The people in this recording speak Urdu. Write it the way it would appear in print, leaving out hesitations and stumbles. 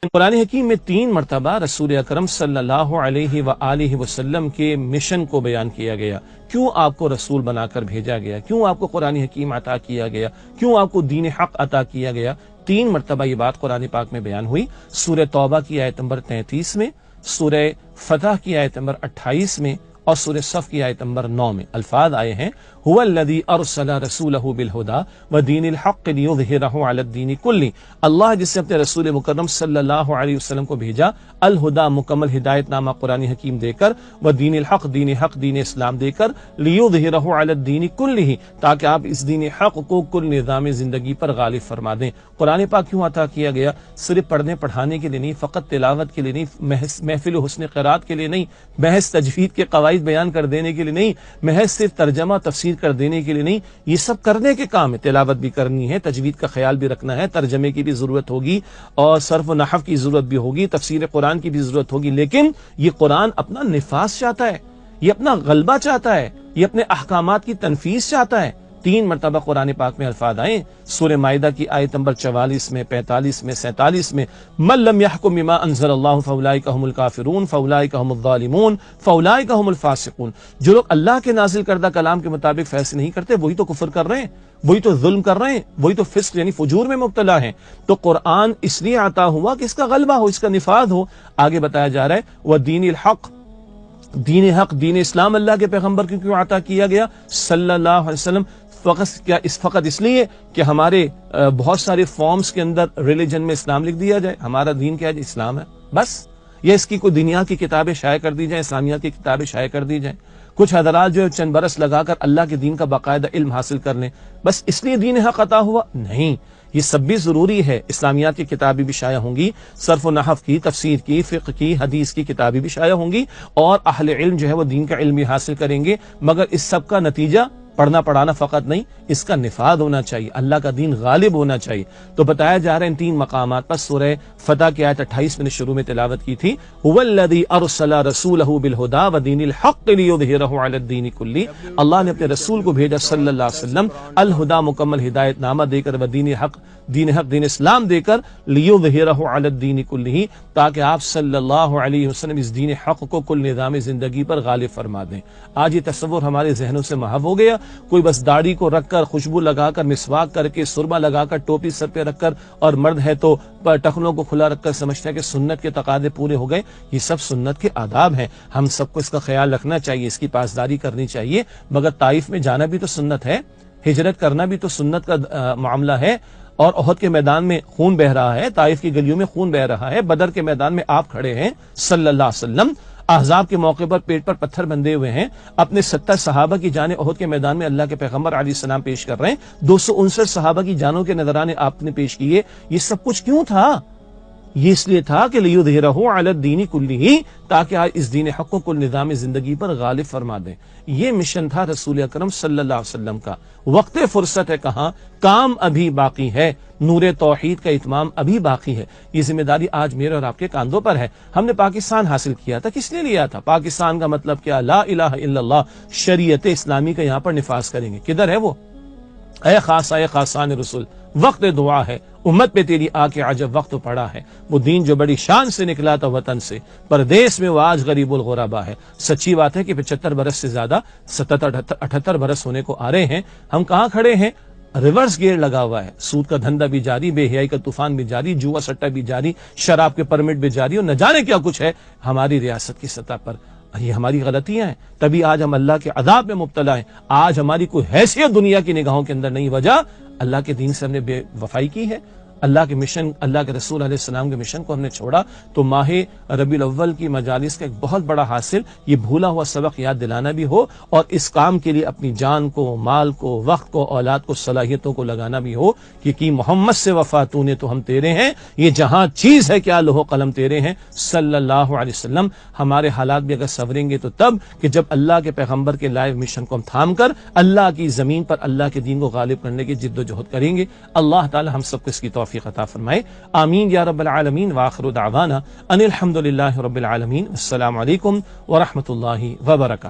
قرآن حکیم میں 3 مرتبہ رسول اکرم صلی اللہ علیہ وآلہ وسلم کے مشن کو بیان کیا گیا. کیوں آپ کو رسول بنا کر بھیجا گیا, کیوں آپ کو قرآن حکیم عطا کیا گیا, کیوں آپ کو دین حق عطا کیا گیا. 3 مرتبہ یہ بات قرآن پاک میں بیان ہوئی. سورہ توبہ کی آیت نمبر 33 میں, سورہ فتح کی آیت نمبر 28 میں اور سورہ صف کی آیت نمبر 9 میں الفاظ آئے ہیں هو الذی ارسل رسولہ بالہدی ودین الحق لیظہرہ علی الدین کلہ. اللہ جس نے اپنے رسول مکرم صلی اللہ علیہ وسلم کو بھیجا الہدا مکمل ہدایت نامہ قرآن حکیم دے کر, ودین الحق دین حق دین اسلام دے کر, لیظہرہ علی الدین کلہ تاکہ آپ اس دین حق کو کل نظام زندگی پر غالب فرما دیں. قرآن پاک کیوں عطا کیا گیا؟ صرف پڑھنے پڑھانے کے لیے نہیں, فقط تلاوت کے لیے نہیں, محفل حسن قرات کے لیے نہیں, محض تجوید کے قواعد بیان کر دینے کے لیے نہیں, محض صرف ترجمہ تفسیر کر دینے کے لیے نہیں. یہ سب کرنے کے کام ہے. تلاوت بھی کرنی ہے, تجوید کا خیال بھی رکھنا ہے, ترجمے کی بھی ضرورت ہوگی اور صرف و نحو کی ضرورت بھی ہوگی, تفسیر قرآن کی بھی ضرورت ہوگی. لیکن یہ قرآن اپنا نفاذ چاہتا ہے, یہ اپنا غلبہ چاہتا ہے, یہ اپنے احکامات کی تنفیذ چاہتا ہے. 3 مرتبہ قرآن پاک میں الفاظ آئے. سورہ مائدہ کی آیت نمبر 44 میں, 45 میں, 47 میں من لم يحكم بما انزل الله فاولئک هم الکافرون فاولئک هم الظالمون فاولئک هم الفاسقون. جو لوگ اللہ کے نازل کردہ کلام کے مطابق فیصلے نہیں کرتے وہی تو کفر کر رہے ہیں, وہی تو ظلم کر رہے ہیں, وہی تو فسق یعنی فجور میں مبتلا ہیں. تو قرآن اس لیے عطا ہوا کہ اس کا غلبہ ہو, اس کا نفاذ ہو. آگے بتایا جا رہا ہے ودین الحق دین حق دین اسلام اللہ کے پیغمبر کو کیوں عطا کیا گیا صلی اللہ علیہ وسلم؟ فقط اس لیے کہ ہمارے بہت سارے فارمز کے اندر ریلیجن میں اسلام لکھ دیا جائے, ہمارا دین کیا ہے؟ اسلام ہے بس. یا اس کی کوئی دنیا کی کتابیں شائع کر دی جائیں, اسلامیات کی کتابیں شائع کر دی جائیں. کچھ حضرات جو چند برس لگا کر اللہ کے دین کا باقاعدہ علم حاصل کر لیں, بس اس لیے دین حق عطا ہوا؟ نہیں, یہ سب بھی ضروری ہے. اسلامیات کی کتابیں بھی شائع ہوں گی, صرف و نحو کی, تفسیر کی, فقہ کی, حدیث کی کتابیں بھی شائع ہوں گی, اور اہل علم جو ہے وہ دین کا علم بھی حاصل کریں گے. مگر اس سب کا نتیجہ پڑھنا پڑھانا فقط نہیں, اس کا نفاذ ہونا چاہیے, اللہ کا دین غالب ہونا چاہیے. تو بتایا جا رہا ہے ان 3 مقامات پر. سورہ فتح کی آیت 28 میں نے شروع میں تلاوت کی تھی, هو الذی ارسل رسولہ بالہدی ودین الحق لیظہرہ علی الدین کلہ. اللہ نے اپنے رسول کو بھیجا صلی اللہ علیہ وسلم الہدا مکمل ہدایت نامہ دے کر, ودین حق دین اسلام دے کر, لیظہرہ علی الدین کلہ تاکہ آپ صلی اللہ علیہ وسلم اس دین حق کو کل نظام زندگی پر غالب فرما دیں. آج یہ تصور ہمارے ذہنوں سے محو ہو گیا. کوئی بس داڑھی کو رکھ کر, خوشبو لگا کر, مسواک کر کے, سرما لگا کر, ٹوپی سر پہ رکھ کر, اور مرد ہے تو ٹخنوں کو کھلا رکھ کر سمجھتا ہے کہ سنت کے تقاضے پورے ہو گئے. یہ سب سنت کے آداب ہیں, ہم سب کو اس کا خیال رکھنا چاہیے, اس کی پاسداری کرنی چاہیے. مگر طائف میں جانا بھی تو سنت ہے, ہجرت کرنا بھی تو سنت کا معاملہ ہے. اور احد کے میدان میں خون بہ رہا ہے, طائف کی گلیوں میں خون بہ رہا ہے, بدر کے میدان میں آپ کھڑے ہیں صلی اللہ علیہ وسلم, احزاب کے موقع پر پیٹ پر پتھر بندھے ہوئے ہیں, اپنے 70 صحابہ کی جانیں احد کے میدان میں اللہ کے پیغمبر علیہ السلام پیش کر رہے ہیں, 259 صحابہ کی جانوں کے نذرانے آپ نے پیش کیے. یہ سب کچھ کیوں تھا؟ یہ اس لیے تھا کہ لیظہرہ علی الدین کلہ تاکہ آج اس دین حق کو کل نظام زندگی پر غالب فرما دیں. یہ مشن تھا رسول اکرم صلی اللہ علیہ وسلم کا. وقت فرصت ہے کہاں, کام ابھی باقی ہے, نور توحید کا اتمام ابھی باقی ہے. یہ ذمہ داری آج میرے اور آپ کے کاندھوں پر ہے. ہم نے پاکستان حاصل کیا تھا, کس لیے لیا تھا؟ پاکستان کا مطلب کیا؟ لا الہ الا اللہ, شریعت اسلامی کا یہاں پر نفاذ کریں گے. کدھر ہے وہ؟ اے خاص, اے خاصان رسول, وقت دعا ہے, امت پہ تیری آ کے عجب وقت پڑا ہے. وہ دین جو بڑی شان سے نکلا تھا وطن سے, پردیس میں وہ آج غریب الغربا ہے. سچی بات ہے کہ 75 برس سے زیادہ 78 برس ہونے کو آ رہے ہیں. ہم کہاں کھڑے ہیں؟ ریورس گیئر لگا ہوا ہے. سود کا دھندا بھی جاری, بے حیائی کا طوفان بھی جاری, جوا سٹا بھی جاری, شراب کے پرمٹ بھی جاری, اور نہ جانے کیا کچھ ہے ہماری ریاست کی سطح پر. یہ ہماری غلطیاں ہیں, تبھی آج ہم اللہ کے عذاب میں مبتلا ہیں. آج ہماری کوئی حیثیت دنیا کی نگاہوں کے اندر نہیں, وجہ اللہ کے دین سے ہم نے بے وفائی کی ہے. اللہ کے مشن, اللہ کے رسول علیہ السلام کے مشن کو ہم نے چھوڑا. تو ماہ ربیع الاول کی مجالس کا ایک بہت بڑا حاصل یہ بھولا ہوا سبق یاد دلانا بھی ہو, اور اس کام کے لیے اپنی جان کو, مال کو, وقت کو, اولاد کو, صلاحیتوں کو لگانا بھی ہو کہ محمد سے وفا تو نے تو ہم تیرے ہیں, یہ جہاں چیز ہے کیا لوح و قلم تیرے ہیں صلی اللہ علیہ وسلم. ہمارے حالات بھی اگر سنوریں گے تو تب کہ جب اللہ کے پیغمبر کے لائیو مشن کو ہم تھام کر اللہ کی زمین پر اللہ کے دین کو غالب کرنے کی جد و جہد کریں گے. اللہ تعالی ہم سب کو اس کی توفیق عطا فرمائے, آمین یا رب العالمین. وآخر دعوانا ان الحمد للہ رب العالمین. السلام علیکم ورحمۃ اللہ وبرکاتہ.